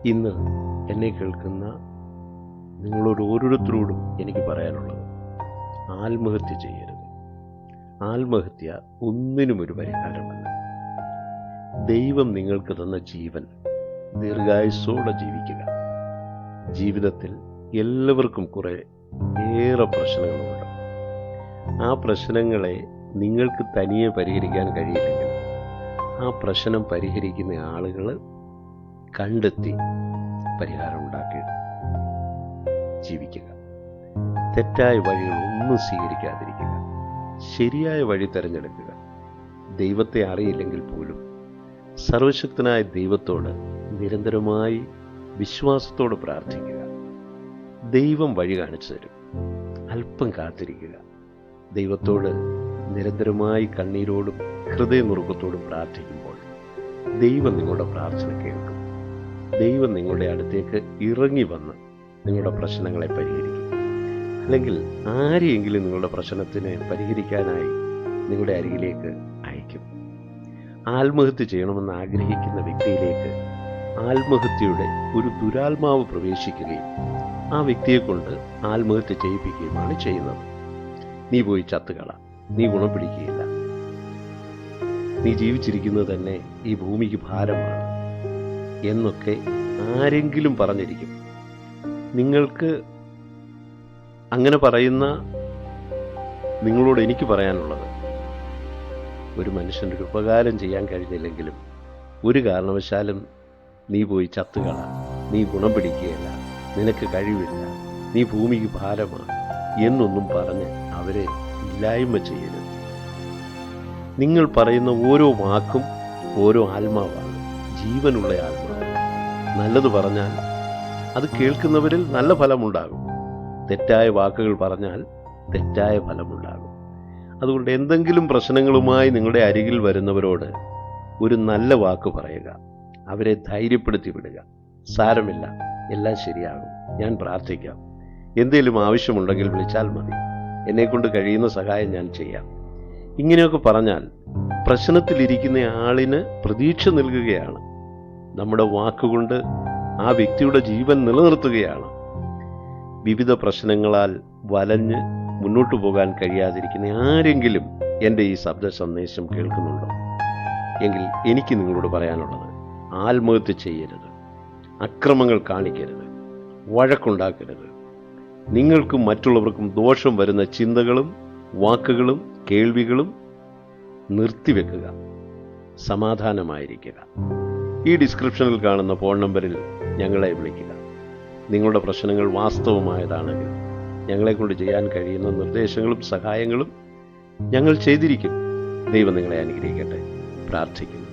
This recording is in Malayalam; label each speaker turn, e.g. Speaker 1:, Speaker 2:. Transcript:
Speaker 1: ഇന്ന് എന്നെ കേൾക്കുന്ന നിങ്ങളോട് ഓരോരുത്തരോടും എനിക്ക് പറയാനുള്ളത്, ആത്മഹത്യ ചെയ്യരുത്. ആത്മഹത്യ ഒന്നിനും ഒരു പരിഹാരമല്ല. ദൈവം നിങ്ങൾക്ക് തന്ന ജീവൻ ദീർഘായുസ്സോടെ ജീവിക്കുക. ജീവിതത്തിൽ എല്ലാവർക്കും ഏറെ പ്രശ്നങ്ങളുണ്ട്. ആ പ്രശ്നങ്ങളെ നിങ്ങൾക്ക് തനിയെ പരിഹരിക്കാൻ കഴിയില്ലെങ്കിൽ ആ പ്രശ്നം പരിഹരിക്കുന്ന ആളുകൾ കണ്ടെത്തി പരിഹാരം ഉണ്ടാക്കി ജീവിക്കുക. തെറ്റായ വഴികളൊന്നും സ്വീകരിക്കാതിരിക്കുക. ശരിയായ വഴി തിരഞ്ഞെടുക്കുക. ദൈവത്തെ അറിയില്ലെങ്കിൽ പോലും സർവശക്തനായ ദൈവത്തോട് നിരന്തരമായി വിശ്വാസത്തോട് പ്രാർത്ഥിക്കുക. ദൈവം വഴി കാണിച്ചു തരും. അല്പം കാത്തിരിക്കുക. ദൈവത്തോട് നിരന്തരമായി കണ്ണീരോടും ഹൃദയനുറുക്കത്തോടും പ്രാർത്ഥിക്കുമ്പോൾ ദൈവം നിങ്ങളുടെ പ്രാർത്ഥന കേൾക്കും. ദൈവം നിങ്ങളുടെ അടുത്തേക്ക് ഇറങ്ങി വന്ന് നിങ്ങളുടെ പ്രശ്നങ്ങളെ പരിഹരിക്കും. അല്ലെങ്കിൽ ആരെയെങ്കിലും നിങ്ങളുടെ പ്രശ്നത്തിനെ പരിഹരിക്കാനായി നിങ്ങളുടെ അരികിലേക്ക് അയക്കും. ആത്മഹത്യ ചെയ്യണമെന്ന് ആഗ്രഹിക്കുന്ന വ്യക്തിയിലേക്ക് ആത്മഹത്യയുടെ ഒരു ദുരാത്മാവ് പ്രവേശിക്കുകയും ആ വ്യക്തിയെക്കൊണ്ട് ആത്മഹത്യ ചെയ്യിപ്പിക്കുകയുമാണ് ചെയ്യുന്നത്. നീ പോയി ചത്തുകള, നീ ഗുണം പിടിക്കുകയില്ല, നീ ജീവിച്ചിരിക്കുന്നത് തന്നെ ഈ ഭൂമിക്ക് ഭാരമാണ് എന്നൊക്കെ ആരെങ്കിലും പറഞ്ഞിരിക്കും. നിങ്ങൾക്ക് അങ്ങനെ പറയുന്ന നിങ്ങളോട് എനിക്ക് പറയാനുള്ളത്, ഒരു മനുഷ്യൻ്റെ ഒരു ഉപകാരം ചെയ്യാൻ കഴിഞ്ഞില്ലെങ്കിലും ഒരു കാരണവശാലും നീ പോയി ചത്തുകള, നീ ഗുണം പിടിക്കുകയില്ല, നിനക്ക് കഴിവില്ല, നീ ഭൂമിക്ക് ഭാരമാണ് എന്നൊന്നും പറഞ്ഞ് അവരെ ഇല്ലായ്മ ചെയ്യരുത്. നിങ്ങൾ പറയുന്ന ഓരോ വാക്കും ഓരോ ആത്മാവാണ്, ജീവനുള്ള ആത്മാവ്. നല്ലത് പറഞ്ഞാൽ അത് കേൾക്കുന്നവരിൽ നല്ല ഫലമുണ്ടാകും. തെറ്റായ വാക്കുകൾ പറഞ്ഞാൽ തെറ്റായ ഫലമുണ്ടാകും. അതുകൊണ്ട് എന്തെങ്കിലും പ്രശ്നങ്ങളുമായി നിങ്ങളുടെ അരികിൽ വരുന്നവരോട് ഒരു നല്ല വാക്ക് പറയുക. അവരെ ധൈര്യപ്പെടുത്തി വിടുക. സാരമില്ല, എല്ലാം ശരിയാകും, ഞാൻ പ്രാർത്ഥിക്കാം, എന്തെങ്കിലും ആവശ്യമുണ്ടെങ്കിൽ വിളിച്ചാൽ മതി, എന്നെക്കൊണ്ട് കഴിയുന്ന സഹായം ഞാൻ ചെയ്യാം. ഇങ്ങനെയൊക്കെ പറഞ്ഞാൽ പ്രശ്നത്തിലിരിക്കുന്ന ആളിന് പ്രതീക്ഷ നൽകുകയാണ്. നമ്മുടെ വാക്കുകൊണ്ട് ആ വ്യക്തിയുടെ ജീവൻ നിലനിർത്തുകയാണ്. വിവിധ പ്രശ്നങ്ങളാൽ വലഞ്ഞ് മുന്നോട്ട് പോകാൻ കഴിയാതിരിക്കുന്ന ആരെങ്കിലും എൻ്റെ ഈ ശബ്ദ സന്ദേശം കേൾക്കുന്നുണ്ടോ എങ്കിൽ എനിക്ക് നിങ്ങളോട് പറയാനുള്ളത്, ആത്മഹത്യ ചെയ്യരുത്, അക്രമങ്ങൾ കാണിക്കരുത്, വഴക്കുണ്ടാക്കരുത്. നിങ്ങൾക്കും മറ്റുള്ളവർക്കും ദോഷം വരുന്ന ചിന്തകളും വാക്കുകളും കേൾവികളും നിർത്തിവെക്കുക. സമാധാനമായിരിക്കുക. ഈ ഡിസ്ക്രിപ്ഷനിൽ കാണുന്ന ഫോൺ നമ്പറിൽ ഞങ്ങളെ വിളിക്കുക. നിങ്ങളുടെ പ്രശ്നങ്ങൾ വാസ്തവമായതാണെങ്കിൽ ഞങ്ങളെക്കൊണ്ട് ചെയ്യാൻ കഴിയുന്ന നിർദ്ദേശങ്ങളും സഹായങ്ങളും ഞങ്ങൾ ചെയ്തിരിക്കും. ദൈവം നിങ്ങളെ അനുഗ്രഹിക്കട്ടെ. പ്രാർത്ഥിക്കുന്നു.